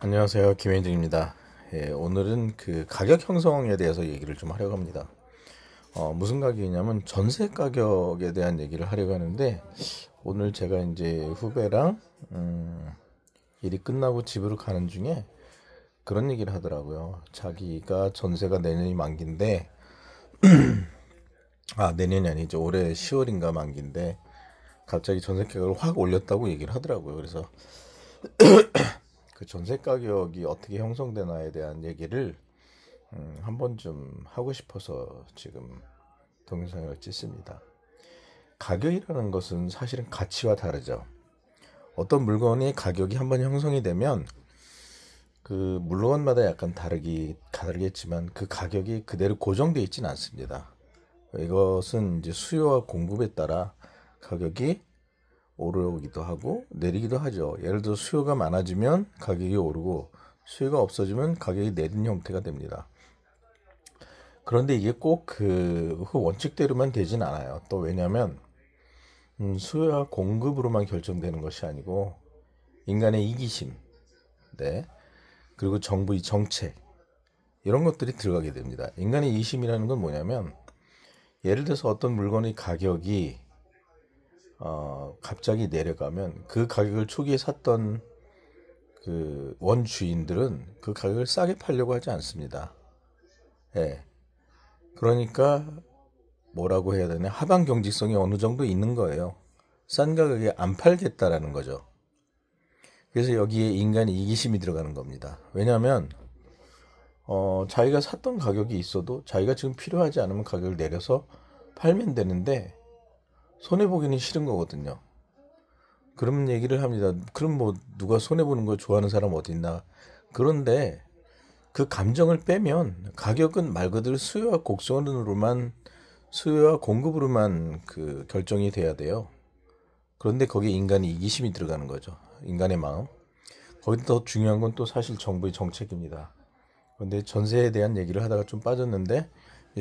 안녕하세요. 김현정입니다. 예, 오늘은 그 가격 형성에 대해서 얘기를 좀 하려고 합니다. 무슨 가격이냐면 전세 가격에 대한 얘기를 하려고 하는데, 오늘 제가 이제 후배랑 일이 끝나고 집으로 가는 중에 그런 얘기를 하더라고요. 자기가 전세가 내년이 만기인데, 내년이 아니죠. 올해 10월인가 만기인데 갑자기 전세 가격을 확 올렸다고 얘기를 하더라고요. 그래서 그 전세 가격이 어떻게 형성되나에 대한 얘기를 한번 좀 하고 싶어서 지금 동영상을 찍습니다. 가격이라는 것은 사실은 가치와 다르죠. 어떤 물건의 가격이 한번 형성이 되면 그 물건마다 약간 다르겠지만 그 가격이 그대로 고정되어 있지는 않습니다. 이것은 이제 수요와 공급에 따라 가격이 오르기도 하고 내리기도 하죠. 예를 들어 수요가 많아지면 가격이 오르고 수요가 없어지면 가격이 내리는 형태가 됩니다. 그런데 이게 꼭 그 원칙대로만 되진 않아요. 또 왜냐하면 수요와 공급으로만 결정되는 것이 아니고 인간의 이기심, 네, 그리고 정부의 정책 이런 것들이 들어가게 됩니다. 인간의 이기심이라는 건 뭐냐면 예를 들어서 어떤 물건의 가격이 갑자기 내려가면 그 가격을 초기에 샀던 그 원주인들은 그 가격을 싸게 팔려고 하지 않습니다. 예. 그러니까 뭐라고 해야 되나, 하방 경직성이 어느 정도 있는 거예요. 싼 가격에 안 팔겠다라는 거죠. 그래서 여기에 인간의 이기심이 들어가는 겁니다. 왜냐하면 자기가 샀던 가격이 있어도 자기가 지금 필요하지 않으면 가격을 내려서 팔면 되는데 손해보기는 싫은 거거든요. 그런 얘기를 합니다. 그럼 뭐 누가 손해보는 걸 좋아하는 사람 어디 있나. 그런데 그 감정을 빼면 가격은 말 그대로 수요와 공급으로만 그 결정이 돼야 돼요. 그런데 거기에 인간의 이기심이 들어가는 거죠. 인간의 마음. 거기서 더 중요한 건 또 사실 정부의 정책입니다. 그런데 전세에 대한 얘기를 하다가 좀 빠졌는데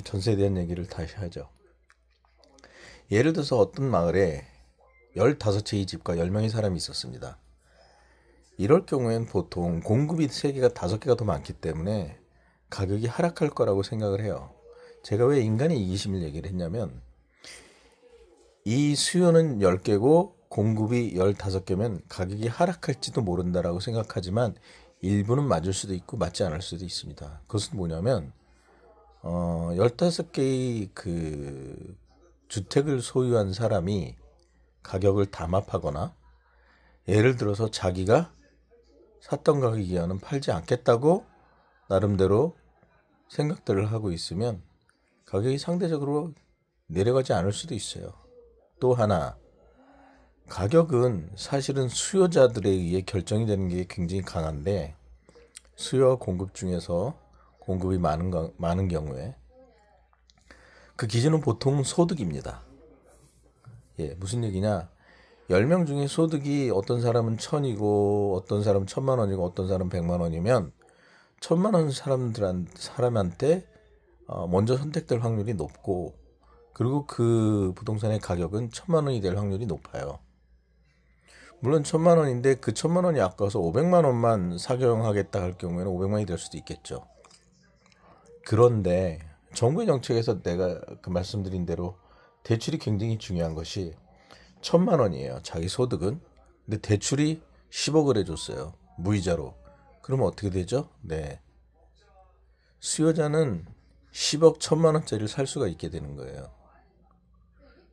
전세에 대한 얘기를 다시 하죠. 예를 들어서 어떤 마을에 15채의 집과 10명의 사람이 있었습니다. 이럴 경우엔 보통 공급이 3개가 5개가 더 많기 때문에 가격이 하락할 거라고 생각을 해요. 제가 왜 인간의 이기심을 얘기를 했냐면, 이 수요는 10개고 공급이 15개면 가격이 하락할지도 모른다라고 생각하지만 일부는 맞을 수도 있고 맞지 않을 수도 있습니다. 그것은 뭐냐면 15개의 그 주택을 소유한 사람이 가격을 담합하거나, 예를 들어서 자기가 샀던 가격 이하는 팔지 않겠다고 나름대로 생각들을 하고 있으면 가격이 상대적으로 내려가지 않을 수도 있어요. 또 하나, 가격은 사실은 수요자들에 의해 결정이 되는 게 굉장히 강한데, 수요와 공급 중에서 공급이 많은 경우에 그 기준은 보통 소득입니다. 예, 무슨 얘기냐? 10명 중에 소득이 어떤 사람은 1000이고 어떤 사람은 1000만 원이고 어떤 사람은 100만 원이면 1000만 원 사람한테 먼저 선택될 확률이 높고, 그리고 그 부동산의 가격은 1000만 원이 될 확률이 높아요. 물론 1000만 원인데 그 1000만 원이 아까워서 500만 원만 사경하겠다 할 경우에는 500만 원이 될 수도 있겠죠. 그런데 정부의 정책에서 내가 그 말씀드린 대로 대출이 굉장히 중요한 것이 1000만 원이에요. 자기 소득은. 근데 대출이 10억을 해줬어요. 무이자로. 그러면 어떻게 되죠? 네. 수요자는 10억 1000만 원짜리를 살 수가 있게 되는 거예요.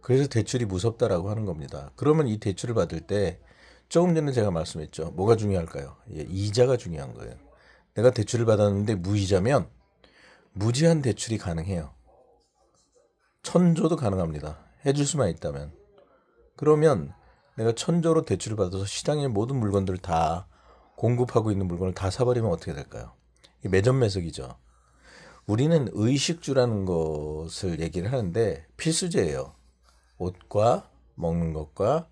그래서 대출이 무섭다라고 하는 겁니다. 그러면 이 대출을 받을 때 조금 전에 제가 말씀했죠. 뭐가 중요할까요? 예, 이자가 중요한 거예요. 내가 대출을 받았는데 무이자면 무제한 대출이 가능해요. 1000조도 가능합니다. 해줄 수만 있다면. 그러면 내가 1000조로 대출을 받아서 시장의 모든 물건들을 다, 공급하고 있는 물건을 다 사버리면 어떻게 될까요? 매점매석이죠. 우리는 의식주라는 것을 얘기를 하는데 필수제예요. 옷과 먹는 것과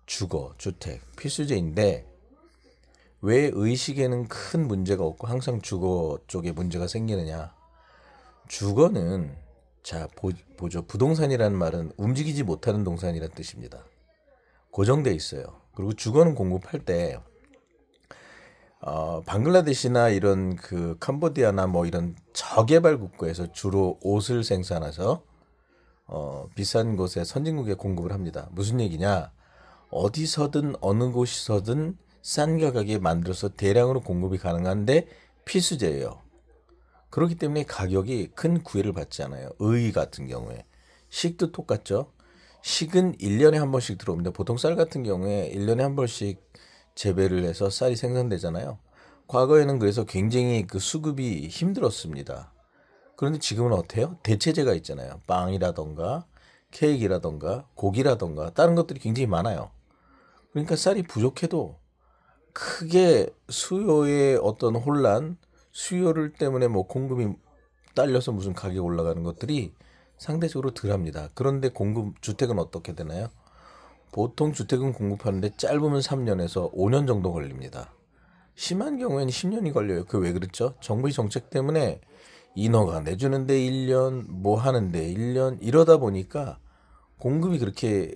주거, 주택, 필수제인데 왜 의식에는 큰 문제가 없고 항상 주거 쪽에 문제가 생기느냐? 주거는, 자, 보죠. 부동산이라는 말은 움직이지 못하는 동산이라는 뜻입니다. 고정돼 있어요. 그리고 주거는 공급할 때 방글라데시나 이런 그 캄보디아나 뭐 이런 저개발 국가에서 주로 옷을 생산해서 비싼 곳에 선진국에 공급을 합니다. 무슨 얘기냐? 어디서든 어느 곳이서든 싼 가격에 만들어서 대량으로 공급이 가능한데 필수제예요. 그렇기 때문에 가격이 큰 구애를 받지 않아요. 의 같은 경우에. 식도 똑같죠. 식은 1년에 한 번씩 들어옵니다. 보통 쌀 같은 경우에 1년에 한 번씩 재배를 해서 쌀이 생산되잖아요. 과거에는 그래서 굉장히 그 수급이 힘들었습니다. 그런데 지금은 어때요? 대체재가 있잖아요. 빵이라던가 케이크라던가 고기라던가 다른 것들이 굉장히 많아요. 그러니까 쌀이 부족해도 크게 수요의 어떤 혼란, 수요를 때문에 뭐 공급이 딸려서 무슨 가격이 올라가는 것들이 상대적으로 덜합니다. 그런데 주택은 어떻게 되나요? 보통 주택은 공급하는데 짧으면 3년에서 5년 정도 걸립니다. 심한 경우에는 10년이 걸려요. 그 왜 그렇죠? 정부의 정책 때문에 인허가 내주는데 1년, 뭐 하는데 1년 이러다 보니까 공급이 그렇게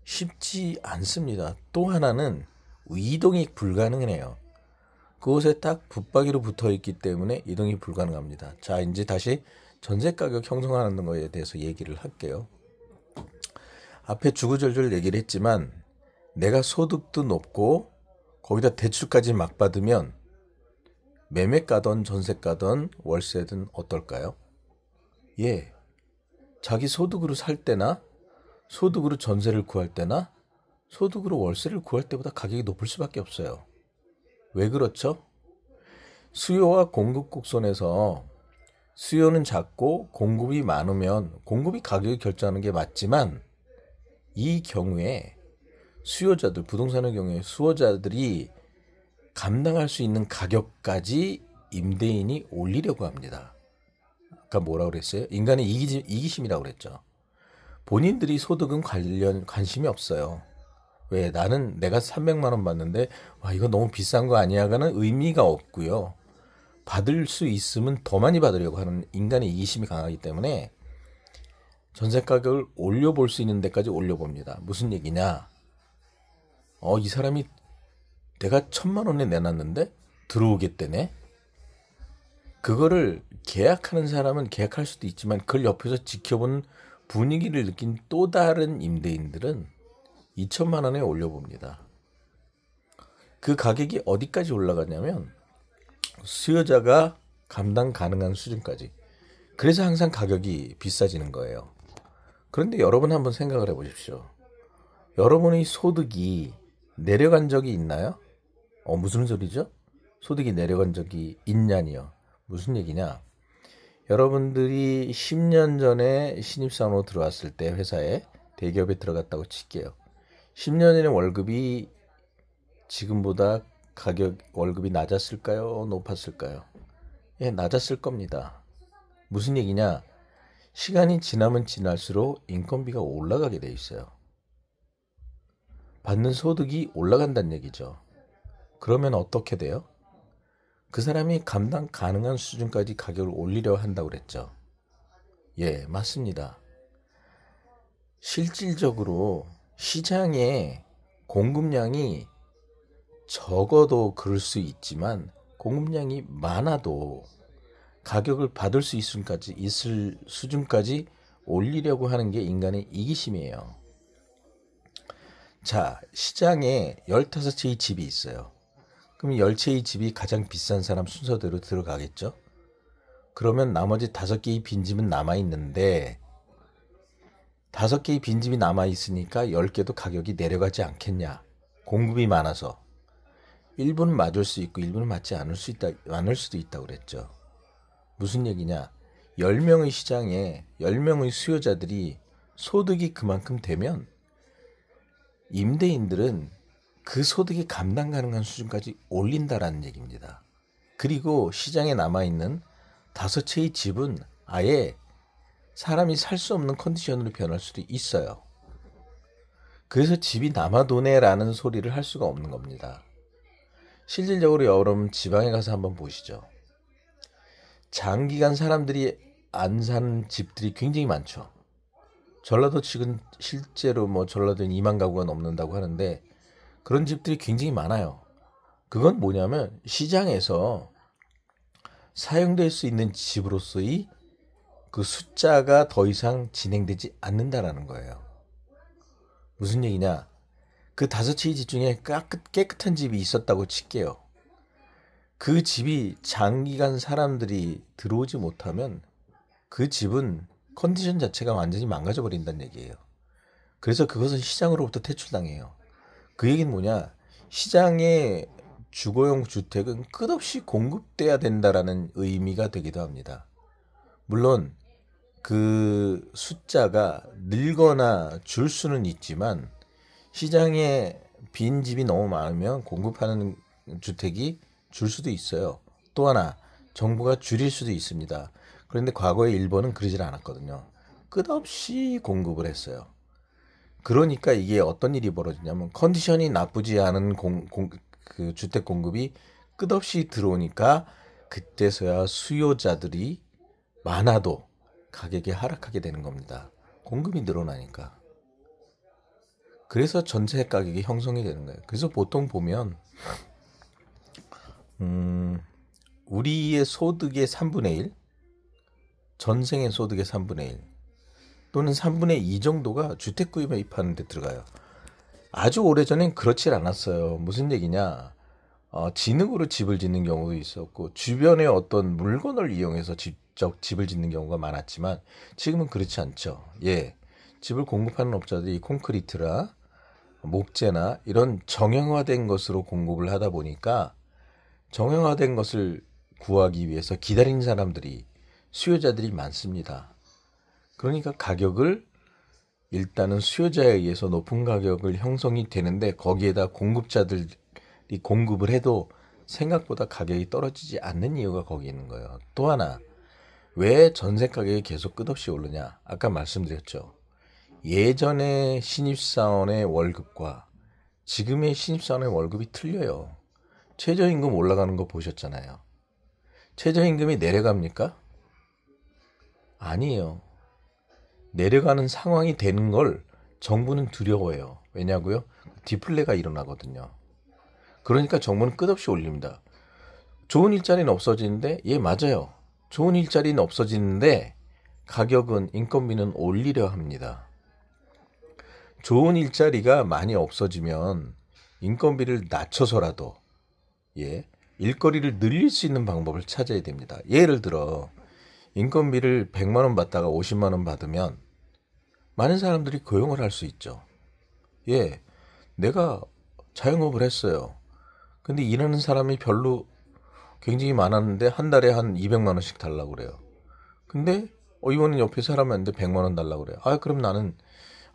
쉽지 않습니다. 또 하나는 이동이 불가능해요. 그곳에 딱 붙박이로 붙어 있기 때문에 이동이 불가능합니다. 자, 이제 다시 전세 가격 형성하는 거에 대해서 얘기를 할게요. 앞에 주구절절 얘기를 했지만 내가 소득도 높고 거기다 대출까지 막 받으면 매매가든 전세가든 월세든 어떨까요? 예, 자기 소득으로 살 때나 소득으로 전세를 구할 때나 소득으로 월세를 구할 때보다 가격이 높을 수밖에 없어요. 왜 그렇죠? 수요와 공급 곡선에서 수요는 작고 공급이 많으면 공급이 가격을 결정하는 게 맞지만 이 경우에 수요자들, 부동산의 경우에 수요자들이 감당할 수 있는 가격까지 임대인이 올리려고 합니다. 아까 뭐라고 그랬어요? 인간의 이기심이라고 그랬죠. 본인들이 소득은 관심이 없어요. 왜? 나는 내가 300만 원 받는데 와 이거 너무 비싼 거 아니야가는 의미가 없고요. 받을 수 있으면 더 많이 받으려고 하는 인간의 이기심이 강하기 때문에 전세 가격을 올려볼 수 있는 데까지 올려봅니다. 무슨 얘기냐? 이 사람이 내가 1,000만 원에 내놨는데 들어오겠다네? 그거를 계약하는 사람은 계약할 수도 있지만 그걸 옆에서 지켜본 분위기를 느낀 또 다른 임대인들은 2천만 원에 올려봅니다. 그 가격이 어디까지 올라가냐면 수요자가 감당 가능한 수준까지. 그래서 항상 가격이 비싸지는 거예요. 그런데 여러분 한번 생각을 해보십시오. 여러분의 소득이 내려간 적이 있나요? 무슨 소리죠? 소득이 내려간 적이 있냐니요. 무슨 얘기냐? 여러분들이 10년 전에 신입사원으로 들어왔을 때 회사에 대기업에 들어갔다고 칠게요. 10년 전에 월급이 지금보다 월급이 낮았을까요? 높았을까요? 예, 낮았을 겁니다. 무슨 얘기냐? 시간이 지나면 지날수록 인건비가 올라가게 돼 있어요. 받는 소득이 올라간다는 얘기죠. 그러면 어떻게 돼요? 그 사람이 감당 가능한 수준까지 가격을 올리려 한다고 그랬죠. 예, 맞습니다. 실질적으로 시장에 공급량이 적어도 그럴 수 있지만 공급량이 많아도 가격을 받을 수 있을 수준까지 올리려고 하는 게 인간의 이기심이에요. 자, 시장에 15채의 집이 있어요. 그럼 10채의 집이 가장 비싼 사람 순서대로 들어가겠죠? 그러면 나머지 5개의 빈집은 남아있는데 5개의 빈집이 남아있으니까 10개도 가격이 내려가지 않겠냐? 공급이 많아서. 일부는 맞을 수 있고 일부는 맞지 않을 수도 있다고 그랬죠. 무슨 얘기냐? 10명의 시장에 10명의 수요자들이 소득이 그만큼 되면 임대인들은 그 소득이 감당 가능한 수준까지 올린다라는 얘기입니다. 그리고 시장에 남아있는 5채의 집은 아예 사람이 살 수 없는 컨디션으로 변할 수도 있어요. 그래서 집이 남아도네라는 소리를 할 수가 없는 겁니다. 실질적으로 여러분 지방에 가서 한번 보시죠. 장기간 사람들이 안 사는 집들이 굉장히 많죠. 전라도 지금 실제로 전라도는 2만 가구가 넘는다고 하는데 그런 집들이 굉장히 많아요. 그건 뭐냐면 시장에서 사용될 수 있는 집으로서의 그 숫자가 더 이상 진행되지 않는다라는 거예요. 무슨 얘기냐? 그 5채의 집 중에 깨끗한 집이 있었다고 칠게요. 그 집이 장기간 사람들이 들어오지 못하면 그 집은 컨디션 자체가 완전히 망가져 버린다는 얘기예요. 그래서 그것은 시장으로부터 퇴출당해요. 그 얘기는 뭐냐? 시장의 주거용 주택은 끝없이 공급돼야 된다라는 의미가 되기도 합니다. 물론 그 숫자가 늘거나 줄 수는 있지만 시장에 빈 집이 너무 많으면 공급하는 주택이 줄 수도 있어요. 또 하나 정부가 줄일 수도 있습니다. 그런데 과거에 일본은 그러질 않았거든요. 끝없이 공급을 했어요. 그러니까 이게 어떤 일이 벌어지냐면 컨디션이 나쁘지 않은 그 주택 공급이 끝없이 들어오니까 그때서야 수요자들이 많아도 가격이 하락하게 되는 겁니다. 공급이 늘어나니까. 그래서 전세 가격이 형성이 되는 거예요. 그래서 보통 보면 우리의 소득의 3분의 1, 전생의 소득의 3분의 1 또는 3분의 2 정도가 주택 구입에 입하는 데 들어가요. 아주 오래전엔 그렇지 않았어요. 무슨 얘기냐? 진흙으로 집을 짓는 경우도 있었고 주변에 어떤 물건을 이용해서 직접 집을 짓는 경우가 많았지만 지금은 그렇지 않죠. 예, 집을 공급하는 업자들이 콘크리트라 목재나 이런 정형화된 것으로 공급을 하다 보니까 정형화된 것을 구하기 위해서 기다리는 사람들이 수요자들이 많습니다. 그러니까 가격을 일단은 수요자에 의해서 높은 가격을 형성이 되는데 거기에다 공급자들이 공급을 해도 생각보다 가격이 떨어지지 않는 이유가 거기 있는 거예요. 또 하나 왜 전세 가격이 계속 끝없이 오르냐? 아까 말씀드렸죠. 예전에 신입사원의 월급과 지금의 신입사원의 월급이 틀려요. 최저임금 올라가는 거 보셨잖아요. 최저임금이 내려갑니까? 아니에요. 내려가는 상황이 되는 걸 정부는 두려워해요. 왜냐고요? 디플레가 일어나거든요. 그러니까 정부는 끝없이 올립니다. 좋은 일자리는 없어지는데, 예, 맞아요. 좋은 일자리는 없어지는데 가격은 인건비는 올리려 합니다. 좋은 일자리가 많이 없어지면 인건비를 낮춰서라도 예, 일거리를 늘릴 수 있는 방법을 찾아야 됩니다. 예를 들어 인건비를 100만 원 받다가 50만 원 받으면 많은 사람들이 고용을 할 수 있죠. 예, 내가 자영업을 했어요. 근데 일하는 사람이 별로 굉장히 많았는데 한 달에 한 200만 원씩 달라고 그래요. 근데 이번엔 옆에 사람한테 100만 원 달라고 그래요. 그럼 나는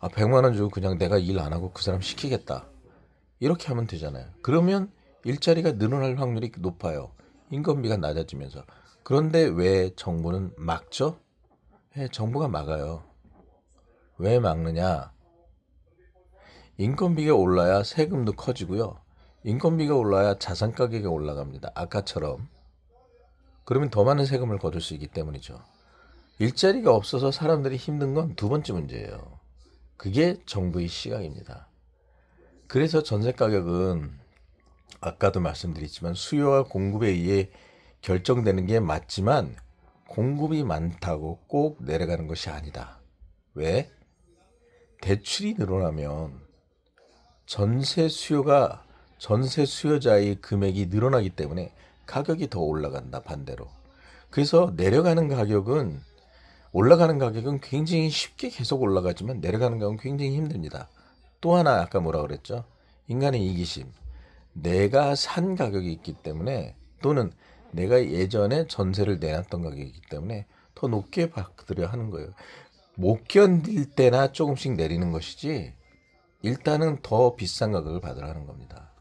100만 원 주고 그냥 내가 일 안 하고 그 사람 시키겠다. 이렇게 하면 되잖아요. 그러면 일자리가 늘어날 확률이 높아요. 인건비가 낮아지면서. 그런데 왜 정부는 막죠? 정부가 막아요. 왜 막느냐? 인건비가 올라야 세금도 커지고요. 인건비가 올라야 자산 가격이 올라갑니다. 아까처럼. 그러면 더 많은 세금을 거둘 수 있기 때문이죠. 일자리가 없어서 사람들이 힘든 건 두 번째 문제예요. 그게 정부의 시각입니다. 그래서 전세 가격은 아까도 말씀드렸지만 수요와 공급에 의해 결정되는 게 맞지만 공급이 많다고 꼭 내려가는 것이 아니다. 왜? 대출이 늘어나면 전세 수요자의 금액이 늘어나기 때문에 가격이 더 올라간다, 반대로. 그래서 올라가는 가격은 굉장히 쉽게 계속 올라가지만 내려가는 가격은 굉장히 힘듭니다. 또 하나 아까 뭐라 그랬죠? 인간의 이기심. 내가 산 가격이 있기 때문에 또는 내가 예전에 전세를 내놨던 가격이기 때문에 더 높게 받으려 하는 거예요. 못 견딜 때나 조금씩 내리는 것이지 일단은 더 비싼 가격을 받으려 하는 겁니다.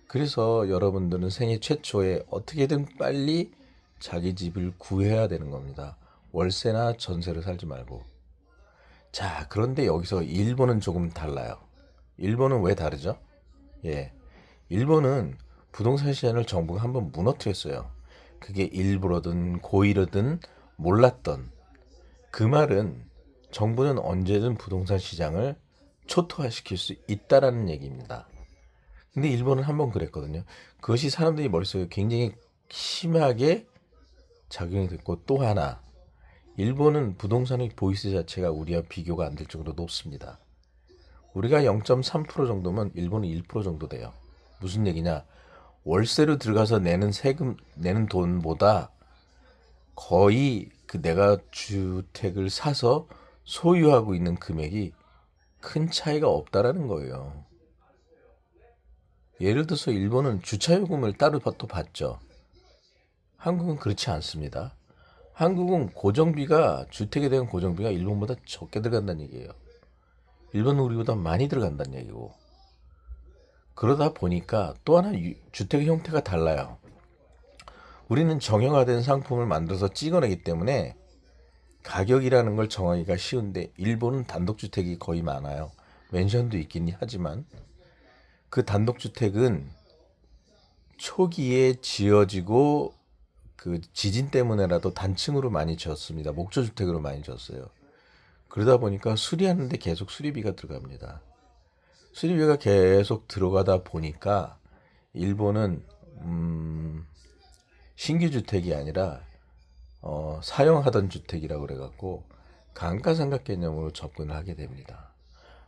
그래서 여러분들은 생애 최초에 어떻게든 빨리 자기 집을 구해야 되는 겁니다. 월세나 전세를 살지 말고. 자, 그런데 여기서 일본은 조금 달라요. 일본은 왜 다르죠? 예, 일본은 부동산 시장을 정부가 한번 무너뜨렸어요. 그게 일부러든 고의로든 몰랐던 그 말은 정부는 언제든 부동산 시장을 초토화시킬 수 있다라는 얘기입니다. 근데 일본은 한번 그랬거든요. 그것이 사람들이 머릿속에 굉장히 심하게 작용이 됐고, 또 하나, 일본은 부동산의 보이스 자체가 우리와 비교가 안 될 정도로 높습니다. 우리가 0.3% 정도면 일본은 1% 정도 돼요. 무슨 얘기냐? 월세로 들어가서 내는 세금, 내는 돈보다 거의 그 내가 주택을 사서 소유하고 있는 금액이 큰 차이가 없다라는 거예요. 예를 들어서 일본은 주차요금을 따로 또 받죠. 한국은 그렇지 않습니다. 한국은 고정비가, 주택에 대한 고정비가 일본보다 적게 들어간다는 얘기예요. 일본은 우리보다 많이 들어간다는 얘기고. 그러다 보니까 또 하나 주택의 형태가 달라요. 우리는 정형화된 상품을 만들어서 찍어내기 때문에 가격이라는 걸 정하기가 쉬운데, 일본은 단독주택이 거의 많아요. 맨션도 있긴 하지만 그 단독주택은 초기에 지어지고 그 지진 때문에라도 단층으로 많이 지었습니다. 목조주택으로 많이 지었어요. 그러다 보니까 수리하는데 계속 수리비가 들어갑니다. 수리비가 계속 들어가다 보니까 일본은 신규 주택이 아니라 사용하던 주택이라고 그래갖고 감가상각 개념으로 접근을 하게 됩니다.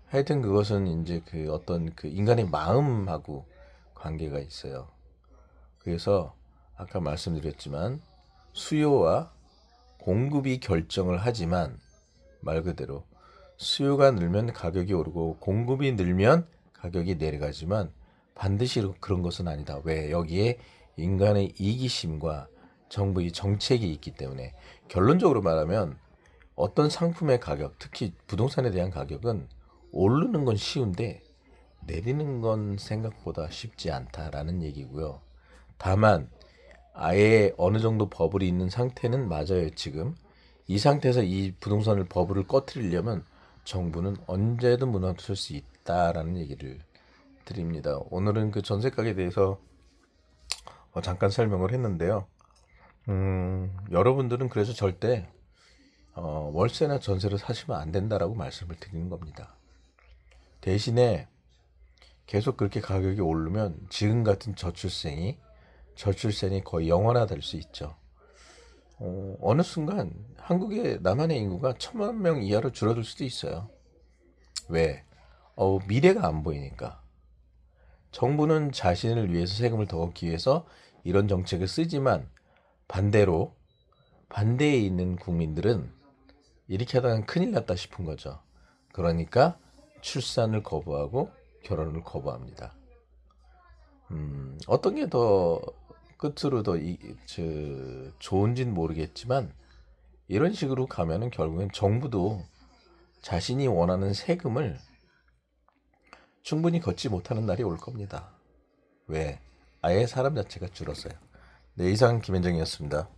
하여튼 그것은 이제 그 어떤 그 인간의 마음하고 관계가 있어요. 그래서 아까 말씀드렸지만 수요와 공급이 결정을 하지만, 말 그대로 수요가 늘면 가격이 오르고 공급이 늘면 가격이 내려가지만 반드시 그런 것은 아니다. 왜? 여기에 인간의 이기심과 정부의 정책이 있기 때문에. 결론적으로 말하면 어떤 상품의 가격, 특히 부동산에 대한 가격은 오르는 건 쉬운데 내리는 건 생각보다 쉽지 않다라는 얘기고요. 다만 아예 어느 정도 버블이 있는 상태는 맞아요. 지금 이 상태에서 이 부동산을 버블을 꺼트리려면 정부는 언제든 무너뜨릴 수 있다라는 얘기를 드립니다. 오늘은 그 전세 가격에 대해서 잠깐 설명을 했는데요. 여러분들은 그래서 절대 월세나 전세를 사시면 안 된다라고 말씀을 드리는 겁니다. 대신에 계속 그렇게 가격이 오르면 지금 같은 저출생이 거의 영원화될 수 있죠. 어느 순간 한국의 남한의 인구가 1,000만 명 이하로 줄어들 수도 있어요. 왜? 미래가 안 보이니까. 정부는 자신을 위해서 세금을 더 얻기 위해서 이런 정책을 쓰지만, 반대로 반대에 있는 국민들은 이렇게 하다가 큰일 났다 싶은 거죠. 그러니까 출산을 거부하고 결혼을 거부합니다. 어떤 게 더 끝으로 더 좋은지는 모르겠지만, 이런 식으로 가면은 결국엔 정부도 자신이 원하는 세금을 충분히 걷지 못하는 날이 올 겁니다. 왜? 아예 사람 자체가 줄었어요. 네, 이상 김현정이었습니다.